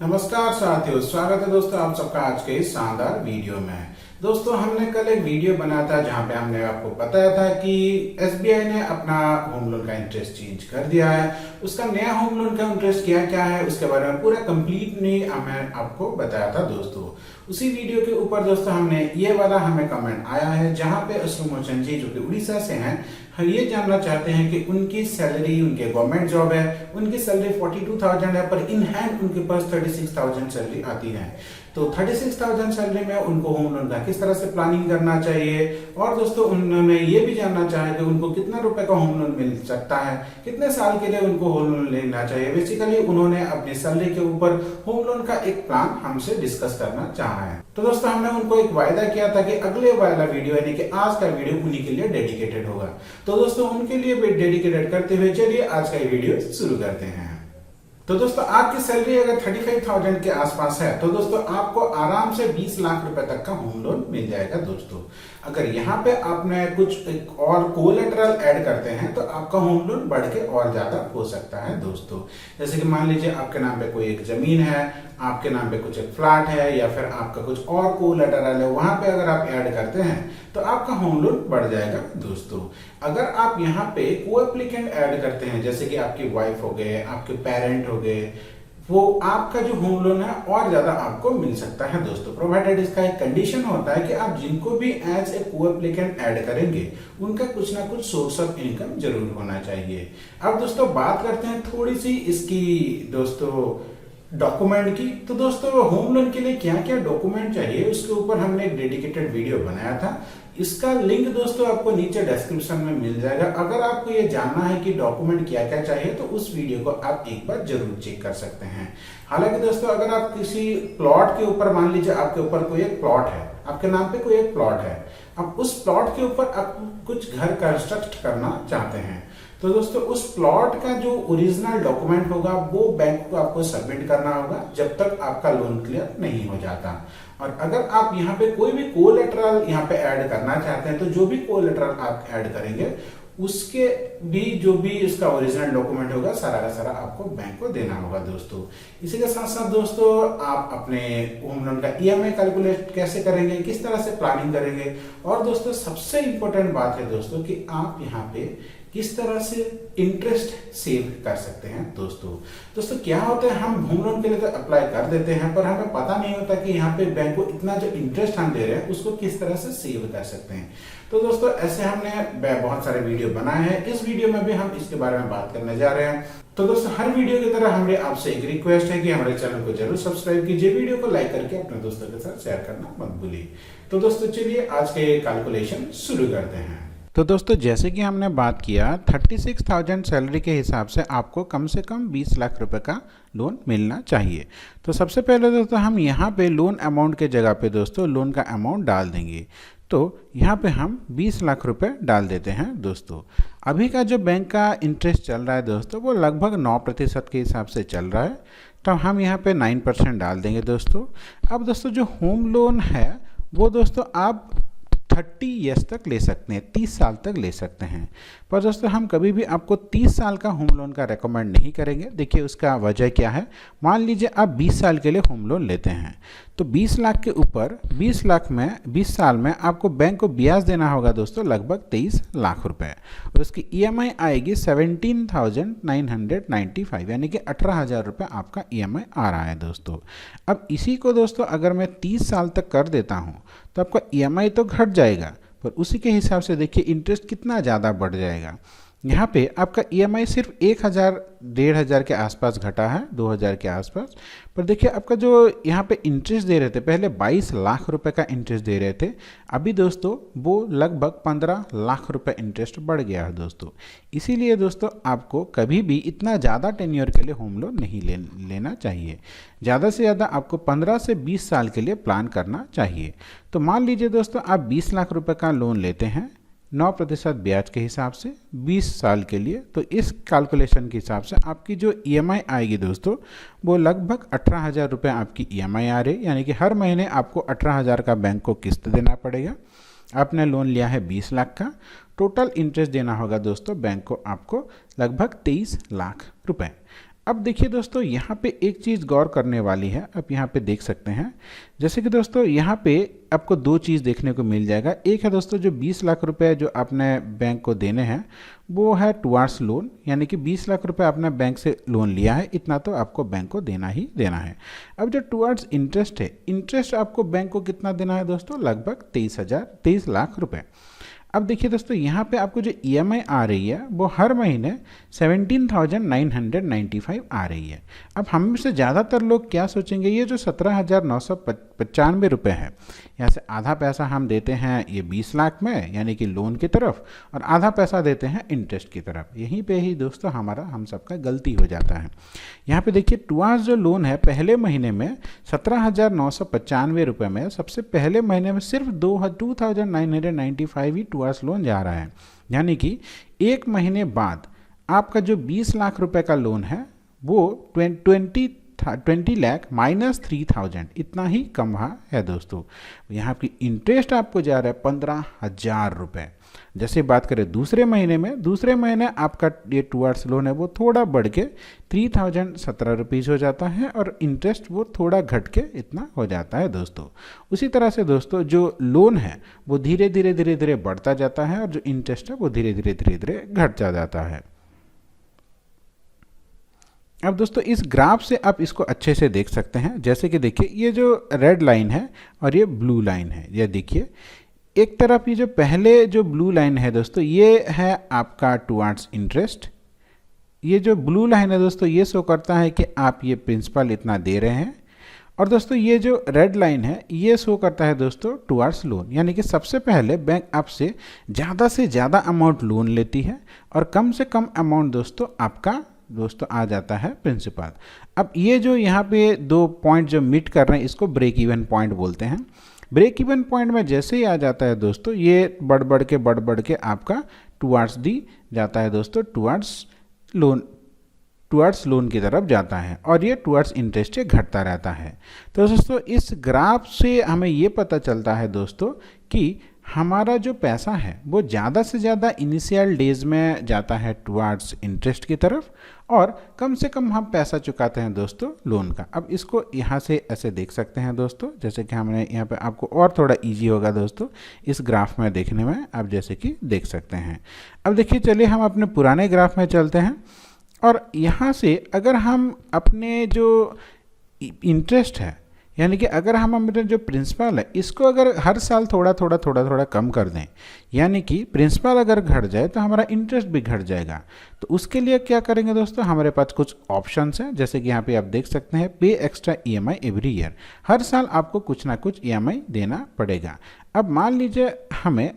नमस्कार साथियों, स्वागत है दोस्तों आप सबका आज के इस शानदार वीडियो में। दोस्तों हमने कल एक वीडियो बनाया था जहां पे हमने आपको बताया था कि एसबीआई ने अपना होम लोन का इंटरेस्ट चेंज कर दिया है। उसका नया होम लोन का इंटरेस्ट क्या क्या है उसके बारे में पूरा कंप्लीटली हमें आपको बताया था दोस्तों। उसी वीडियो के ऊपर दोस्तों हमने ये वाला हमें कमेंट आया है जहां पे अश्विन मोचन जी जो कि उड़ीसा से हैं, हम ये जानना चाहते हैं कि उनकी सैलरी, उनके गवर्नमेंट जॉब है, उनकी सैलरी 42,000 है, पर इन हैंड उनके पास 36,000 सैलरी आती है। तो 36,000 सैलरी में उनको होम लोन का किस तरह से प्लानिंग करना चाहिए, और दोस्तों उन्होंने ये भी जानना चाहा कि उनको कितना रुपए का होम लोन मिल सकता है, कितने साल के लिए उनको होम लोन लेना चाहिए। बेसिकली उन्होंने अपनी सैलरी के ऊपर होम लोन का एक प्लान हमसे डिस्कस करना चाहा है। तो दोस्तों हमने उनको एक वायदा किया था कि अगले वाला वीडियो यानी कि आज का वीडियो उन्हीं के लिए डेडिकेटेड होगा। तो दोस्तों उनके लिए भी डेडिकेटेड करते हुए चलिए आज का ये वीडियो शुरू करते हैं। तो दोस्तों आपकी सैलरी अगर 35,000 के आसपास है तो दोस्तों आपको आराम से 20 लाख रुपए तक का होम लोन मिल जाएगा दोस्तों। अगर यहाँ पे आपने कुछ एक और कोलेटरल ऐड करते हैं तो आपका होम लोन बढ़ के और ज्यादा हो सकता है दोस्तों। जैसे कि मान लीजिए आपके नाम पे कोई एक जमीन है, आपके नाम पे कुछ एक फ्लैट है, या फिर आपका कुछ और कोलेटरल है, वहां पे अगर आप ऐड करते हैं तो आपका होम लोन बढ़ जाएगा दोस्तों। अगर आप यहाँ पे को एप्लीकेंट ऐड करते हैं, जैसे कि आपकी वाइफ हो गए, आपके पेरेंट हो गए, वो आपका जो होम लोन है और ज्यादा आपको मिल सकता है दोस्तों। प्रोवाइडेड इसका एक कंडीशन होता है कि आप जिनको भी एज ए को एप्लीकेंट ऐड करेंगे उनका कुछ ना कुछ सोर्स ऑफ इनकम जरूर होना चाहिए। अब दोस्तों बात करते हैं थोड़ी सी इसकी दोस्तों डॉक्यूमेंट की। तो दोस्तों होम लोन के लिए क्या क्या डॉक्यूमेंट चाहिए उसके ऊपर हमने एक डेडिकेटेड वीडियो बनाया था। इसका लिंक दोस्तों आपको नीचे डिस्क्रिप्शन में मिल जाएगा। अगर आपको ये जानना है कि डॉक्यूमेंट क्या क्या चाहिए तो उस वीडियो को आप एक बार जरूर चेक कर सकते हैं। हालांकि दोस्तों अगर आप किसी प्लॉट के ऊपर, मान लीजिए आपके ऊपर कोई एक प्लॉट है, आपके नाम पे कोई एक प्लॉट है, अब उस प्लॉट के ऊपर आप कुछ घर कंस्ट्रक्ट करना चाहते हैं, तो दोस्तों उस प्लॉट का जो ओरिजिनल डॉक्यूमेंट होगा वो बैंक को आपको सबमिट करना होगा जब तक आपका लोन क्लियर नहीं हो जाता। और अगर आप यहाँ पे कोई भी कोलेटरल यहाँ पे ऐड करना चाहते हैं तो जो भी कोलेटरल आप ऐड करेंगे उसके भी जो भी इसका ओरिजिनल डॉक्यूमेंट होगा सारा का सारा आपको बैंक को देना होगा दोस्तों। इसी के साथ साथ दोस्तों आप अपने होम लोन का ईएमआई कैलकुलेट कैसे करेंगे, किस तरह से प्लानिंग करेंगे, और दोस्तों सबसे इंपॉर्टेंट बात है दोस्तों कि आप यहाँ पे किस तरह से इंटरेस्ट सेव कर सकते हैं दोस्तों क्या होता है, हम होम लोन के लिए तो अप्लाई कर देते हैं पर हमें पता नहीं होता कि यहाँ पे बैंक को इतना जो इंटरेस्ट हम दे रहे हैं उसको किस तरह से सेव कर सकते हैं। तो दोस्तों ऐसे हमने बहुत सारे वीडियो बनाए हैं, इस वीडियो में भी हम इसके बारे में बात करने जा रहे हैं। तो दोस्तों हर वीडियो की तरह हमारे आपसे एक रिक्वेस्ट है कि हमारे चैनल को जरूर सब्सक्राइब कीजिए, वीडियो को लाइक करके अपने दोस्तों के साथ शेयर करना मत भूलिए। तो दोस्तों चलिए आज के कैलकुलेशन शुरू करते हैं। तो दोस्तों जैसे कि हमने बात किया 36,000 सैलरी के हिसाब से आपको कम से कम 20 लाख रुपए का लोन मिलना चाहिए। तो सबसे पहले दोस्तों हम यहाँ पे लोन अमाउंट के जगह पे दोस्तों लोन का अमाउंट डाल देंगे। तो यहाँ पे हम 20 लाख रुपए डाल देते हैं दोस्तों। अभी का जो बैंक का इंटरेस्ट चल रहा है दोस्तों वो लगभग 9% के हिसाब से चल रहा है, तो हम यहाँ पे 9% डाल देंगे दोस्तों। अब दोस्तों जो होम लोन है वो दोस्तों आप 30 ईयर्स तक ले सकते हैं, 30 साल तक ले सकते हैं। पर दोस्तों हम कभी भी आपको 30 साल का होम लोन का रेकमेंड नहीं करेंगे। देखिए उसका वजह क्या है, मान लीजिए आप 20 साल के लिए होम लोन लेते हैं तो 20 लाख के ऊपर 20 लाख में 20 साल में आपको बैंक को ब्याज देना होगा दोस्तों लगभग 23 लाख रुपए, और उसकी ईएमआई आएगी 17,995 यानी कि 18,000 रुपये आपका ईएमआई आ रहा है दोस्तों। अब इसी को दोस्तों अगर मैं 30 साल तक कर देता हूँ तो आपका ईएमआई तो घट जाएगा पर उसी के हिसाब से देखिए इंटरेस्ट कितना ज़्यादा बढ़ जाएगा। यहाँ पे आपका ईएमआई सिर्फ 1,000 1,500 के आसपास घटा है, 2,000 के आसपास। पर देखिए आपका जो यहाँ पे इंटरेस्ट दे रहे थे, पहले 22 लाख रुपए का इंटरेस्ट दे रहे थे, अभी दोस्तों वो लगभग 15 लाख रुपए इंटरेस्ट बढ़ गया है दोस्तों। इसीलिए दोस्तों आपको कभी भी इतना ज़्यादा टेन्योर के लिए होम लोन नहीं लेना चाहिए। ज़्यादा से ज़्यादा आपको 15 से 20 साल के लिए प्लान करना चाहिए। तो मान लीजिए दोस्तों आप 20 लाख रुपए का लोन लेते हैं 9% ब्याज के हिसाब से 20 साल के लिए, तो इस कैलकुलेशन के हिसाब से आपकी जो ईएमआई आएगी दोस्तों वो लगभग 18,000 रुपये आपकी ईएमआई आ रही है, यानी कि हर महीने आपको 18,000 का बैंक को किस्त देना पड़ेगा। आपने लोन लिया है 20 लाख का, टोटल इंटरेस्ट देना होगा दोस्तों बैंक को आपको लगभग 23 लाख रुपए। अब देखिए दोस्तों, यहाँ पे एक चीज़ गौर करने वाली है। आप यहाँ पे देख सकते हैं, जैसे कि दोस्तों यहाँ पे आपको दो चीज़ देखने को मिल जाएगा। एक है दोस्तों जो 20 लाख रुपए जो आपने बैंक को देने हैं वो है टुवार्ड्स लोन, यानी कि 20 लाख रुपए आपने बैंक से लोन लिया है, इतना तो आपको बैंक को देना ही देना है। अब जो टुवार्ड्स इंटरेस्ट है, इंटरेस्ट आपको बैंक को कितना देना है दोस्तों, लगभग 23 लाख रुपए। अब देखिए दोस्तों, यहाँ पे आपको जो EMI आ रही है वो हर महीने 17,995 आ रही है। अब हम में से ज़्यादातर लोग क्या सोचेंगे, ये जो 17,995 रुपये है, यहाँ से आधा पैसा हम देते हैं ये 20 लाख में यानी कि लोन की तरफ, और आधा पैसा देते हैं इंटरेस्ट की तरफ। यहीं पे ही दोस्तों हम सबका गलती हो जाता है। यहाँ पे देखिए टुवार्ड्स जो लोन है पहले महीने में 17,995 रुपये में, सबसे पहले महीने में सिर्फ 2,995 ही टुवार्ड्स लोन जा रहा है। यानी कि एक महीने बाद आपका जो 20 लाख रुपए का लोन है वो 20 लाख माइनस 3,000 इतना ही कम है दोस्तों। यहाँ की इंटरेस्ट आपको जा रहा है 15,000 रुपये। जैसे बात करें दूसरे महीने आपका ये टुवार्ड्स लोन है वो थोड़ा बढ़ के 3,017 रुपीज़ हो जाता है, और इंटरेस्ट वो थोड़ा घट के इतना हो जाता है दोस्तों। उसी तरह से दोस्तों जो लोन है वो धीरे धीरे बढ़ता जाता है, और जो इंटरेस्ट है वो धीरे धीरे घट जाता है। अब दोस्तों इस ग्राफ से आप इसको अच्छे से देख सकते हैं। जैसे कि देखिए ये जो रेड लाइन है और ये ब्लू लाइन है, ये देखिए एक तरफ ये जो पहले जो ब्लू लाइन है दोस्तों ये है आपका टुवार्ड्स इंटरेस्ट। ये जो ब्लू लाइन है दोस्तों ये शो करता है कि आप ये प्रिंसिपल इतना दे रहे हैं, और दोस्तों ये जो रेड लाइन है ये शो करता है दोस्तों टुवार्ड्स लोन, यानी कि सबसे पहले बैंक आपसे ज़्यादा से ज़्यादा अमाउंट लोन लेती है और कम से कम अमाउंट दोस्तों आपका आ जाता है प्रिंसिपल। अब ये जो यहाँ पे दो पॉइंट जो मीट कर रहे हैं इसको ब्रेक इवन पॉइंट बोलते हैं। ब्रेक इवन पॉइंट में जैसे ही आ जाता है दोस्तों ये बढ़ बढ़ के आपका टुवार्ड्स दी जाता है दोस्तों, टुवार्ड्स लोन की तरफ जाता है, और ये टुवार्ड्स इंटरेस्ट से घटता रहता है। तो दोस्तों इस ग्राफ से हमें ये पता चलता है दोस्तों कि हमारा जो पैसा है वो ज़्यादा से ज़्यादा इनिशियल डेज में जाता है टुवार्ड्स इंटरेस्ट की तरफ, और कम से कम हम पैसा चुकाते हैं दोस्तों लोन का। अब इसको यहाँ से ऐसे देख सकते हैं दोस्तों, जैसे कि हमने यहाँ पे आपको और थोड़ा इजी होगा दोस्तों इस ग्राफ में देखने में, आप जैसे कि देख सकते हैं। अब देखिए चलिए हम अपने पुराने ग्राफ में चलते हैं, और यहाँ से अगर हम अपने जो इंटरेस्ट है यानी कि अगर हम अपने जो प्रिंसिपल है इसको अगर हर साल थोड़ा कम कर दें, यानी कि प्रिंसिपल अगर घट जाए तो हमारा इंटरेस्ट भी घट जाएगा। तो उसके लिए क्या करेंगे दोस्तों, हमारे पास कुछ ऑप्शंस हैं, जैसे कि यहाँ पे आप देख सकते हैं पे एक्स्ट्रा EMI एवरी ईयर, हर साल आपको कुछ ना कुछ EMI देना पड़ेगा। अब मान लीजिए हमें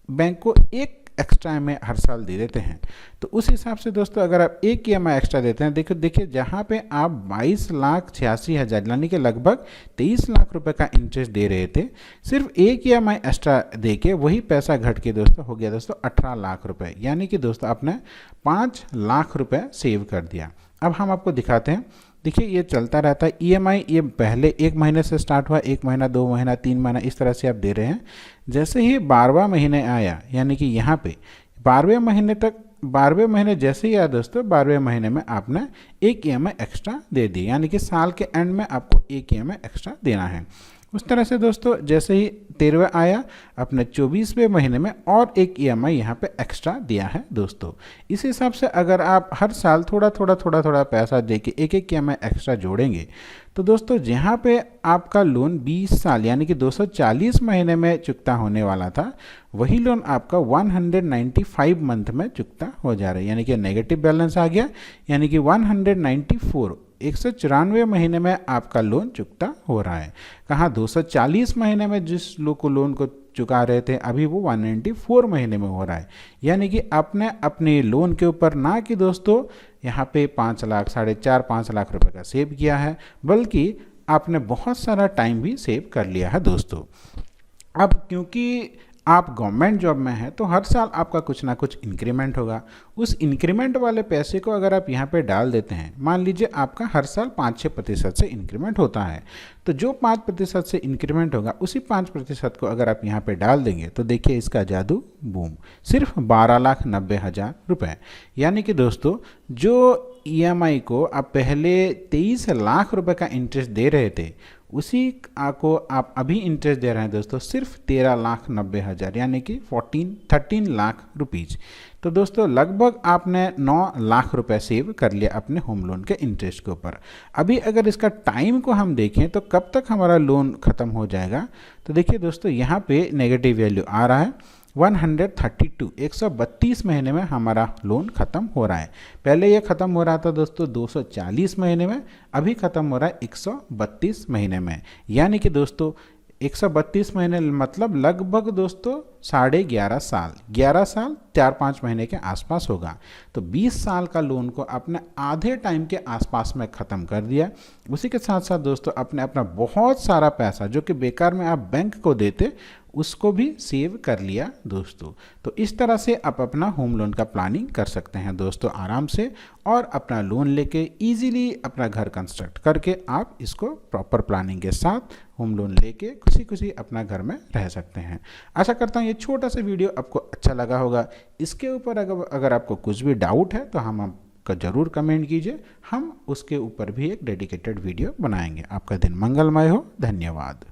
बैंक को एक एक्स्ट्रा EMI हर साल दे देते हैं, तो उस हिसाब से दोस्तों अगर आप एक EMI एक्स्ट्रा देते हैं, देखिए जहाँ पे आप 22,86,000 यानी कि लगभग 23 लाख रुपए का इंटरेस्ट दे रहे थे, सिर्फ एक EMI एक्स्ट्रा दे के वही पैसा घट के दोस्तों हो गया दोस्तों 18 लाख रुपए, यानी कि दोस्तों आपने 5 लाख रुपए सेव कर दिया। अब हम आपको दिखाते हैं, देखिए ये चलता रहता है EMI, ये पहले एक महीने से स्टार्ट हुआ, 1 महीना 2 महीना 3 महीना इस तरह से आप दे रहे हैं। जैसे ही 12वां महीने आया, यानी कि यहाँ पे 12वें महीने जैसे ही आया दोस्तों, 12वें महीने में आपने एक EMI एक्स्ट्रा दे दी, यानी कि साल के एंड में आपको एक EMI एक्स्ट्रा देना है। उस तरह से दोस्तों जैसे ही 13वां आया, अपने 24वें महीने में और एक EMI यहाँ पे एक्स्ट्रा दिया है दोस्तों। इस हिसाब से अगर आप हर साल थोड़ा पैसा दे के एक EMI एक्स्ट्रा जोड़ेंगे, तो दोस्तों जहाँ पे आपका लोन 20 साल यानी कि 240 महीने में चुकता होने वाला था, वही लोन आपका 195 मंथ में चुकता हो जा रहा है, यानी कि नेगेटिव बैलेंस आ गया, यानी कि 194 महीने में आपका लोन चुकता हो रहा है। कहाँ 240 महीने में जिस लोग को लोन को चुका रहे थे, अभी वो 194 महीने में हो रहा है, यानी कि आपने अपने लोन के ऊपर ना कि दोस्तों यहाँ पे 5 लाख 4.5 लाख रुपए का सेव किया है, बल्कि आपने बहुत सारा टाइम भी सेव कर लिया है दोस्तों। अब क्योंकि आप गवर्नमेंट जॉब में हैं तो हर साल आपका कुछ ना कुछ इंक्रीमेंट होगा। उस इंक्रीमेंट वाले पैसे को अगर आप यहाँ पे डाल देते हैं, मान लीजिए आपका हर साल 5-6% से इंक्रीमेंट होता है, तो जो 5% से इंक्रीमेंट होगा उसी 5% को अगर आप यहाँ पे डाल देंगे तो देखिए इसका जादू बूम, सिर्फ 12,90,000 रुपये। यानी कि दोस्तों जो EMI को आप पहले 23 लाख रुपए का इंटरेस्ट दे रहे थे, उसी को आप अभी इंटरेस्ट दे रहे हैं दोस्तों सिर्फ 13,90,000, यानी कि 13 लाख रुपीज़। तो दोस्तों लगभग आपने 9 लाख रुपए सेव कर लिया अपने होम लोन के इंटरेस्ट के ऊपर। अभी अगर इसका टाइम को हम देखें तो कब तक हमारा लोन ख़त्म हो जाएगा, तो देखिए दोस्तों यहाँ पे नेगेटिव वैल्यू आ रहा है 132 महीने में हमारा लोन ख़त्म हो रहा है। पहले ये ख़त्म हो रहा था दोस्तों 240 महीने में, अभी ख़त्म हो रहा है 132 महीने में। यानी कि दोस्तों 132 महीने मतलब लगभग दोस्तों 11.5 साल, 11 साल 4-5 महीने के आसपास होगा। तो 20 साल का लोन को आपने आधे टाइम के आसपास में ख़त्म कर दिया। उसी के साथ साथ दोस्तों आपने अपना बहुत सारा पैसा जो कि बेकार में आप बैंक को देते उसको भी सेव कर लिया दोस्तों। तो इस तरह से आप अपना होम लोन का प्लानिंग कर सकते हैं दोस्तों आराम से, और अपना लोन लेके इजीली अपना घर कंस्ट्रक्ट करके आप इसको प्रॉपर प्लानिंग के साथ होम लोन लेके खुशी खुशी अपना घर में रह सकते हैं। आशा करता हूँ ये छोटा सा वीडियो आपको अच्छा लगा होगा। इसके ऊपर अगर आपको कुछ भी डाउट है तो हम आपका ज़रूर कमेंट कीजिए, हम उसके ऊपर भी एक डेडिकेटेड वीडियो बनाएंगे। आपका दिन मंगलमय हो। धन्यवाद।